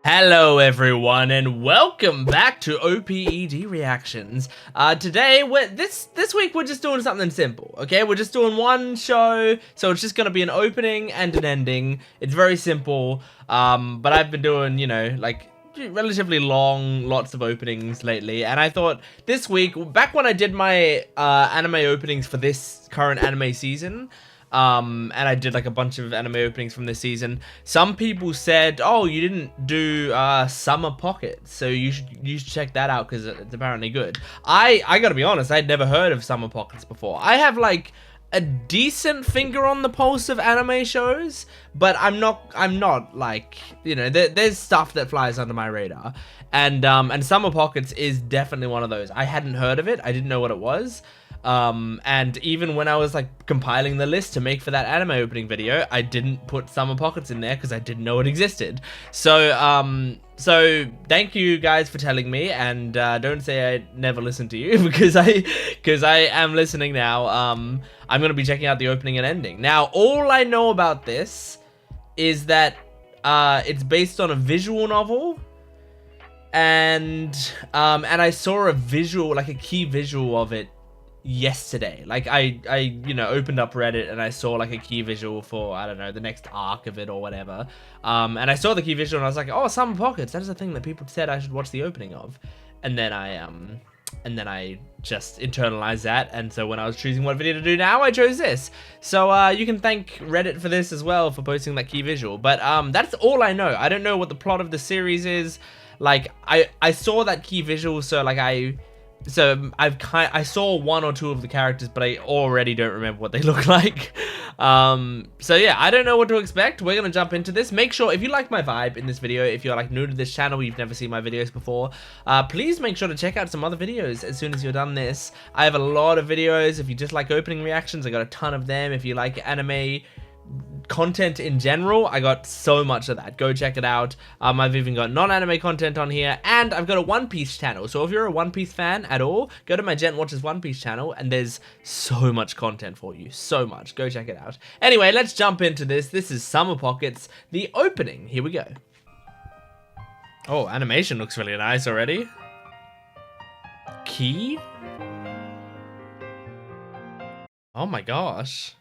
Hello everyone and welcome back to OPED Reactions. Today, this week we're just doing something simple, okay? We're just doing one show, so it's just gonna be an opening and an ending. It's very simple, but I've been doing, you know, like, relatively long, lots of openings lately, and I thought this week, back when I did my anime openings for this current anime season, and I did like a bunch of anime openings from this season. Some people said, "Oh, you didn't do Summer Pocket, so you should check that out because it's apparently good." I gotta be honest, I'd never heard of Summer Pockets before. I have like a decent finger on the pulse of anime shows, but I'm not like, you know, there's stuff that flies under my radar, and Summer Pockets is definitely one of those. I hadn't heard of it. I didn't know what it was. And even when I was like compiling the list to make for that anime opening video, I didn't put Summer Pockets in there because I didn't know it existed. So thank you guys for telling me, and don't say I never listened to you because I am listening now. I'm gonna be checking out the opening and ending. Now, all I know about this is that it's based on a visual novel. And I saw a visual, like a key visual of it yesterday. Like I you know, opened up Reddit and I saw like a key visual for, I don't know, the next arc of it or whatever, and I saw the key visual and I was like, oh, Summer Pockets, that is a thing that people said I should watch the opening of. And then I just internalized that, and so when I was choosing what video to do now, I chose this. So you can thank Reddit for this as well, for posting that key visual. But that's all I know. I don't know what the plot of the series is. Like, I saw that key visual, so like I saw one or two of the characters, but I already don't remember what they look like. So yeah, I don't know what to expect. We're gonna jump into this. Make sure, if you like my vibe in this video, if you're like new to this channel, you've never seen my videos before, please make sure to check out some other videos as soon as you're done this. I have a lot of videos. If you just like opening reactions, I got a ton of them. If you like anime content in general, I got so much of that. Go check it out. I've even got non-anime content on here, and I've got a One Piece channel. So if you're a One Piece fan at all, go to my Jent Watches One Piece channel, and there's so much content for you. So much. Go check it out. Anyway, let's jump into this. This is Summer Pockets, the opening. Here we go. Oh, animation looks really nice already. Key? Oh my gosh.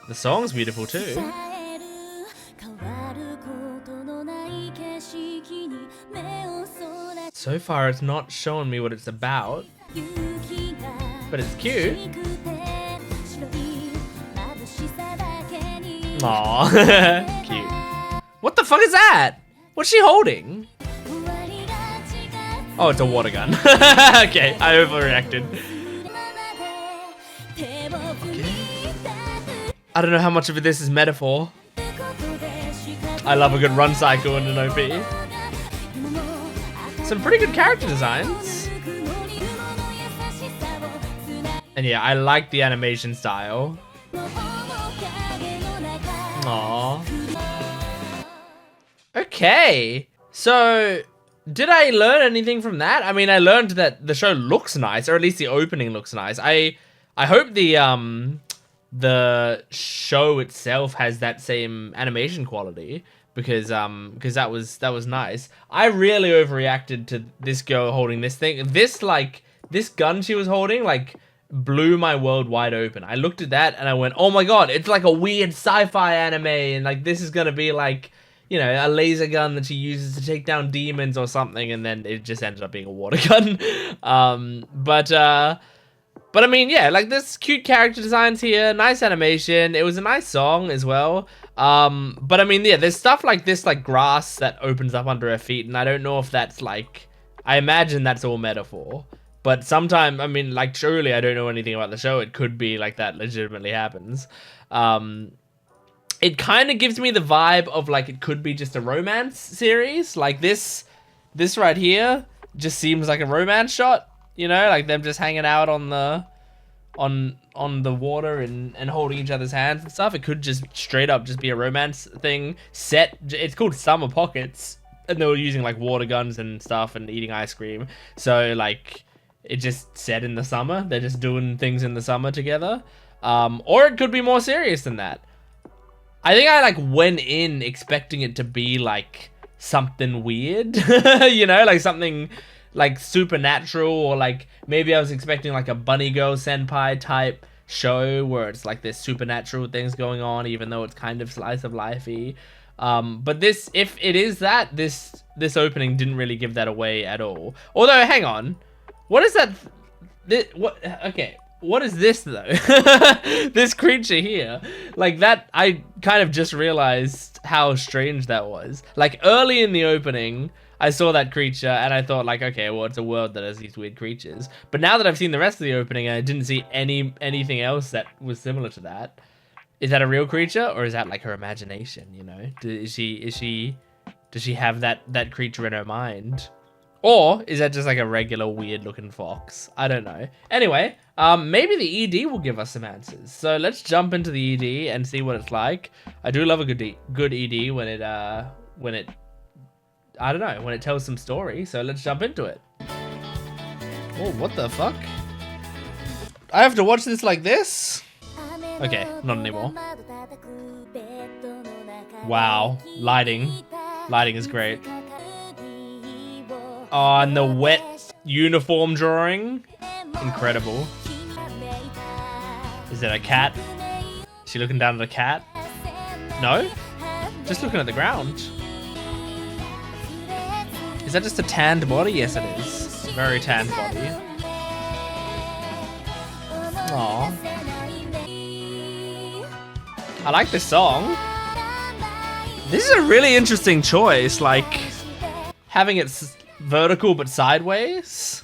The song's beautiful too. So far, it's not showing me what it's about, but it's cute. Aww, cute. What the fuck is that? What's she holding? Oh, it's a water gun. Okay, I overreacted. I don't know how much of this is metaphor. I love a good run cycle in an OP. Some pretty good character designs. And yeah, I like the animation style. Aww. Okay. So, did I learn anything from that? I mean, I learned that the show looks nice, or at least the opening looks nice. I hope the show itself has that same animation quality, because that was nice. I really overreacted to this girl holding this thing. This gun she was holding like blew my world wide open. I looked at that and I went, oh my god, it's like a weird sci-fi anime, and like this is gonna be like, you know, a laser gun that she uses to take down demons or something, and then it just ended up being a water gun. But I mean, yeah, like there's cute character designs here, nice animation. It was a nice song as well. But I mean, yeah, there's stuff like this, like grass that opens up under her feet, and I don't know if that's like, I imagine that's all metaphor. But sometime, I mean, like truly, I don't know anything about the show. It could be like that legitimately happens. It kind of gives me the vibe of like it could be just a romance series. Like this right here just seems like a romance shot. You know, like them just hanging out on the water and holding each other's hands and stuff. It could just straight up just be a romance thing set. It's called Summer Pockets, and they were using like water guns and stuff and eating ice cream. So like it just set in the summer. They're just doing things in the summer together. Or it could be more serious than that. I think I like went in expecting it to be like something weird, you know, like something like supernatural, or like maybe I was expecting like a bunny girl senpai type show where it's like there's supernatural things going on, even though it's kind of slice of lifey. But this, if it is that, this opening didn't really give that away at all. Although, hang on, what is that? Okay, what is this though? This creature here, like that, I kind of just realized how strange that was. Like early in the opening, I saw that creature and I thought like, okay, well, it's a world that has these weird creatures. But now that I've seen the rest of the opening, I didn't see anything else that was similar to that. Is that a real creature, or is that like her imagination? You know, does she have that creature in her mind, or is that just like a regular weird looking fox? I don't know. Anyway, maybe the ED will give us some answers. So let's jump into the ED and see what it's like. I do love a good ED when it I don't know, when it tells some story. So let's jump into it. Oh, what the fuck? I have to watch this like this? Okay, not anymore. Wow, lighting is great. Oh, and the wet uniform drawing, incredible. Is that a cat? Is she looking down at a cat? No? Just looking at the ground. Is that just a tanned body? Yes, it is. Very tanned body. Aww. I like this song. This is a really interesting choice, like having it vertical but sideways.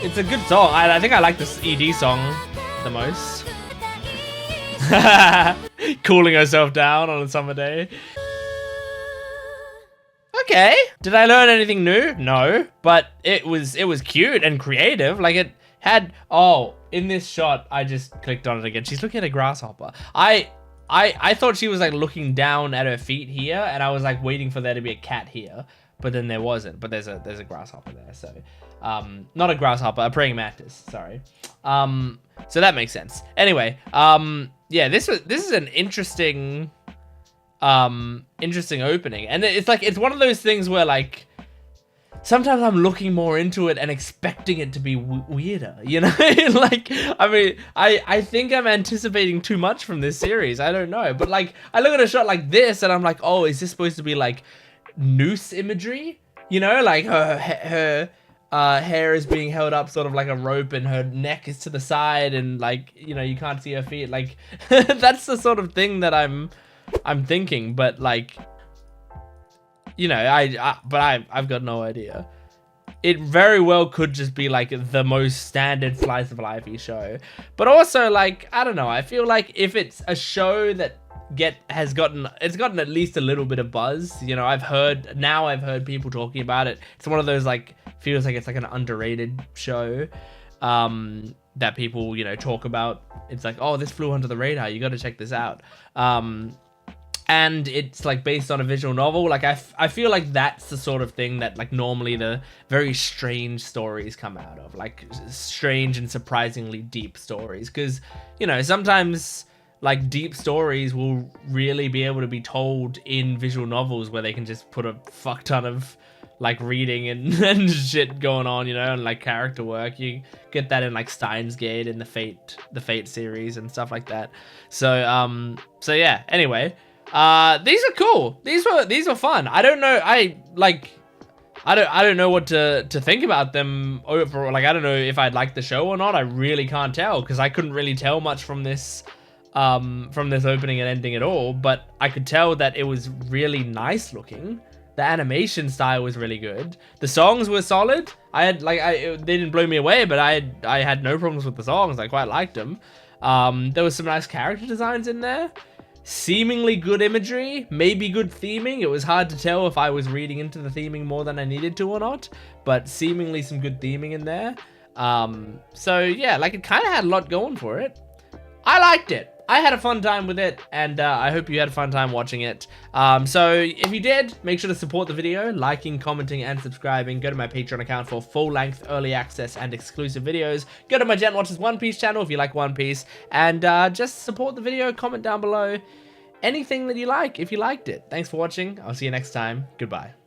It's a good song. I think I like this ED song the most. Cooling herself down on a summer day. Okay. Did I learn anything new? No, but it was cute and creative. Like it had, oh, in this shot, I just clicked on it again. She's looking at a grasshopper. I thought she was like looking down at her feet here, and I was like waiting for there to be a cat here, but then there wasn't. But there's a grasshopper there, so not a grasshopper, a praying mantis. Sorry. So that makes sense. Anyway, yeah, this is an interesting opening, and it's one of those things where like sometimes I'm looking more into it and expecting it to be weirder, you know? Like, I mean, I think I'm anticipating too much from this series. I don't know. But, like, I look at a shot like this and I'm like, oh, is this supposed to be, like, noose imagery? You know, like her hair is being held up sort of like a rope and her neck is to the side and, like, you know, you can't see her feet. Like, that's the sort of thing that I'm thinking. But, like, you know, I've got no idea. It very well could just be like the most standard slice of lifey show. But also, like, I don't know, I feel like if it's a show that it's gotten at least a little bit of buzz, you know, I've heard people talking about it. It's one of those, like, feels like it's like an underrated show that people, you know, talk about. It's like, oh, this flew under the radar, you got to check this out. And it's like based on a visual novel. Like I feel like that's the sort of thing that like normally the very strange stories come out of, like strange and surprisingly deep stories. Because, you know, sometimes like deep stories will really be able to be told in visual novels where they can just put a fuck ton of like reading and shit going on, you know, and like character work. You get that in like Steins Gate and the Fate series and stuff like that. So yeah, anyway. These are cool. These were fun. I don't know. I don't know what to think about them overall. Like, I don't know if I'd like the show or not. I really can't tell because I couldn't really tell much from this opening and ending at all. But I could tell that it was really nice looking. The animation style was really good. The songs were solid. They didn't blow me away, but I had no problems with the songs. I quite liked them. There was some nice character designs in there. Seemingly good imagery, maybe good theming. It was hard to tell if I was reading into the theming more than I needed to or not, but seemingly some good theming in there. So yeah, like it kind of had a lot going for it. I liked it. I had a fun time with it, and I hope you had a fun time watching it. So if you did, make sure to support the video, liking, commenting, and subscribing. Go to my Patreon account for full-length early access and exclusive videos. Go to my Jent Watches One Piece channel if you like One Piece, and just support the video. Comment down below anything that you like if you liked it. Thanks for watching. I'll see you next time. Goodbye.